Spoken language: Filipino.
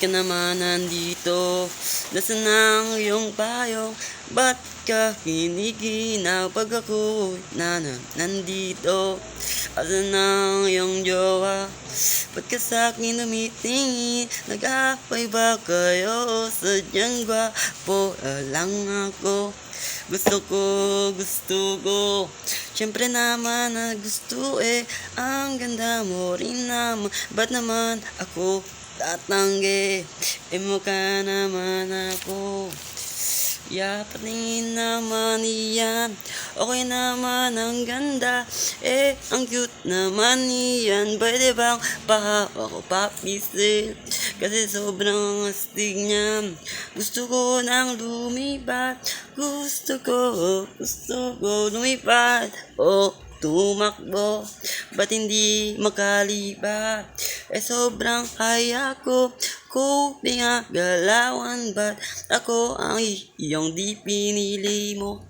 ka naman nandito? Nasaan ang iyong payong? Ba't ka hinihina pag ako'y nandito? Asan ang iyong jowa? Ba't ka sa'kin tumitingin? Nag-aaway ba kayo? Sadyang gwapo lang ako. Gusto ko Siyempre naman na gusto ang ganda mo rin naman. Ba't naman ako tatanggi? Mukha naman ako. Patingin naman iyan. Okay naman ang ganda. Ang cute naman iyan. Pwede bang pahawak ko papisil? Kasi sobrang astig niya. Gusto ko nang lumipat. Gusto ko lumipat. Tumakbo. Ba't hindi makalipat? Sobrang kaya ko. Koping galawan. Ba't ako ang iyong di pinili mo?